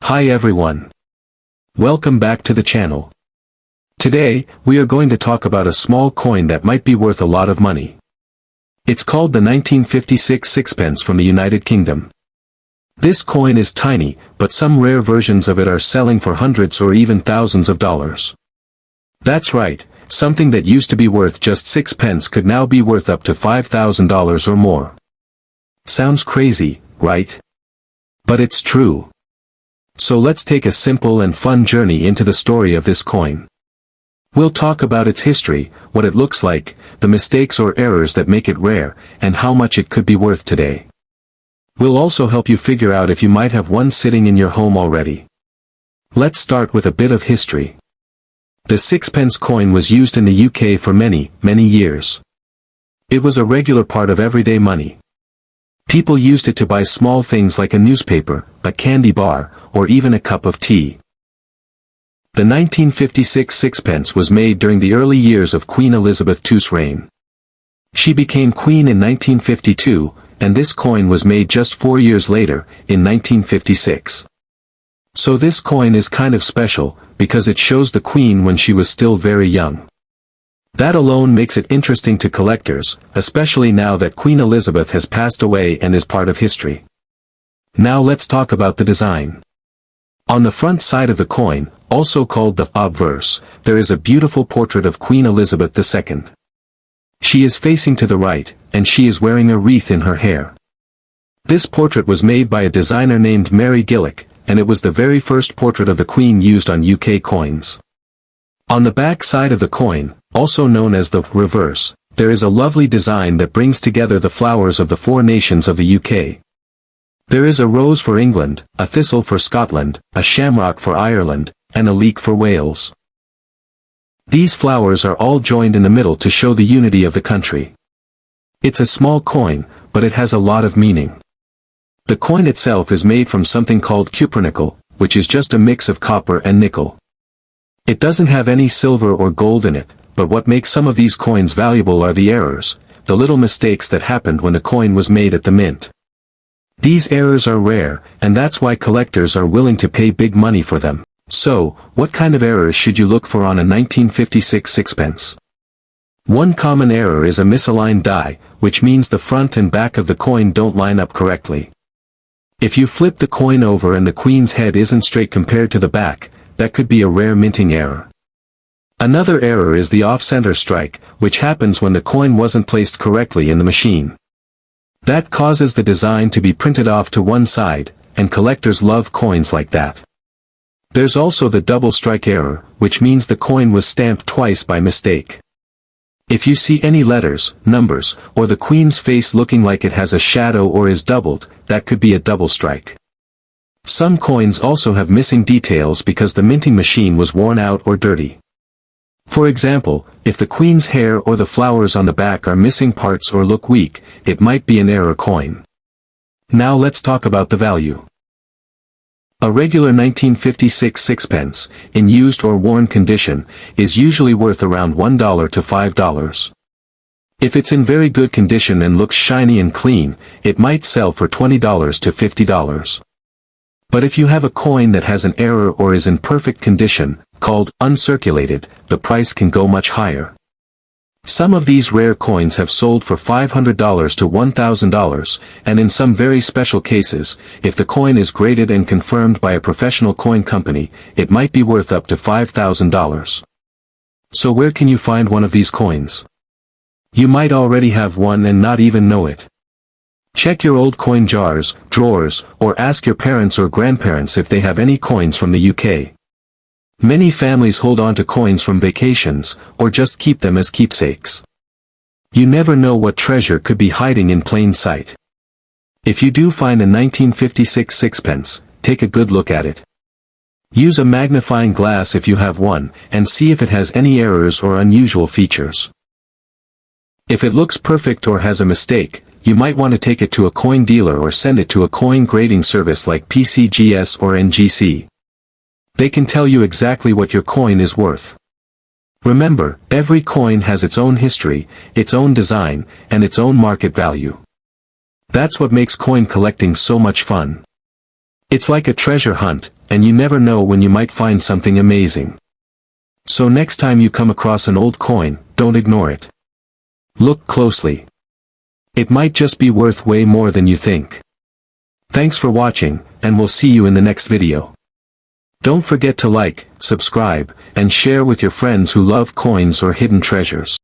Hi everyone. Welcome back to the channel. Today, we are going to talk about a small coin that might be worth a lot of money. It's called the 1956 sixpence from the United Kingdom. This coin is tiny, but some rare versions of it are selling for hundreds or even thousands of dollars. That's right, something that used to be worth just 6 pence could now be worth up to $5,000 or more. Sounds crazy, right? But it's true. So let's take a simple and fun journey into the story of this coin. We'll talk about its history, what it looks like, the mistakes or errors that make it rare, and how much it could be worth today. We'll also help you figure out if you might have one sitting in your home already. Let's start with a bit of history. The sixpence coin was used in the UK for many, many years. It was a regular part of everyday money. People used it to buy small things like a newspaper, a candy bar, or even a cup of tea. The 1956 sixpence was made during the early years of Queen Elizabeth II's reign. She became queen in 1952, and this coin was made just 4 years later, in 1956. So this coin is kind of special, because it shows the queen when she was still very young. That alone makes it interesting to collectors, especially now that Queen Elizabeth has passed away and is part of history. Now let's talk about the design. On the front side of the coin, also called the obverse, there is a beautiful portrait of Queen Elizabeth II. She is facing to the right, and she is wearing a wreath in her hair. This portrait was made by a designer named Mary Gillick, and it was the very first portrait of the Queen used on UK coins. On the back side of the coin, also known as the reverse, there is a lovely design that brings together the flowers of the 4 nations of the UK. There is a rose for England, a thistle for Scotland, a shamrock for Ireland, and a leek for Wales. These flowers are all joined in the middle to show the unity of the country. It's a small coin, but it has a lot of meaning. The coin itself is made from something called cupronickel, which is just a mix of copper and nickel. It doesn't have any silver or gold in it, but what makes some of these coins valuable are the errors, the little mistakes that happened when the coin was made at the mint. These errors are rare, and that's why collectors are willing to pay big money for them. So, what kind of errors should you look for on a 1956 sixpence? One common error is a misaligned die, which means the front and back of the coin don't line up correctly. If you flip the coin over and the queen's head isn't straight compared to the back, that could be a rare minting error. Another error is the off-center strike, which happens when the coin wasn't placed correctly in the machine. That causes the design to be printed off to one side, and collectors love coins like that. There's also the double strike error, which means the coin was stamped twice by mistake. If you see any letters, numbers, or the queen's face looking like it has a shadow or is doubled, that could be a double strike. Some coins also have missing details because the minting machine was worn out or dirty. For example, if the queen's hair or the flowers on the back are missing parts or look weak, it might be an error coin. Now let's talk about the value. A regular 1956 sixpence, in used or worn condition, is usually worth around $1 to $5. If it's in very good condition and looks shiny and clean, it might sell for $20 to $50. But if you have a coin that has an error or is in perfect condition, called uncirculated, the price can go much higher. Some of these rare coins have sold for $500 to $1,000, and in some very special cases, if the coin is graded and confirmed by a professional coin company, it might be worth up to $5,000. So where can you find one of these coins? You might already have one and not even know it. Check your old coin jars, drawers, or ask your parents or grandparents if they have any coins from the UK. Many families hold on to coins from vacations, or just keep them as keepsakes. You never know what treasure could be hiding in plain sight. If you do find a 1956 sixpence, take a good look at it. Use a magnifying glass if you have one, and see if it has any errors or unusual features. If it looks perfect or has a mistake, you might want to take it to a coin dealer or send it to a coin grading service like PCGS or NGC. They can tell you exactly what your coin is worth. Remember, every coin has its own history, its own design, and its own market value. That's what makes coin collecting so much fun. It's like a treasure hunt, and you never know when you might find something amazing. So next time you come across an old coin, don't ignore it. Look closely. It might just be worth way more than you think. Thanks for watching, and we'll see you in the next video. Don't forget to like, subscribe, and share with your friends who love coins or hidden treasures.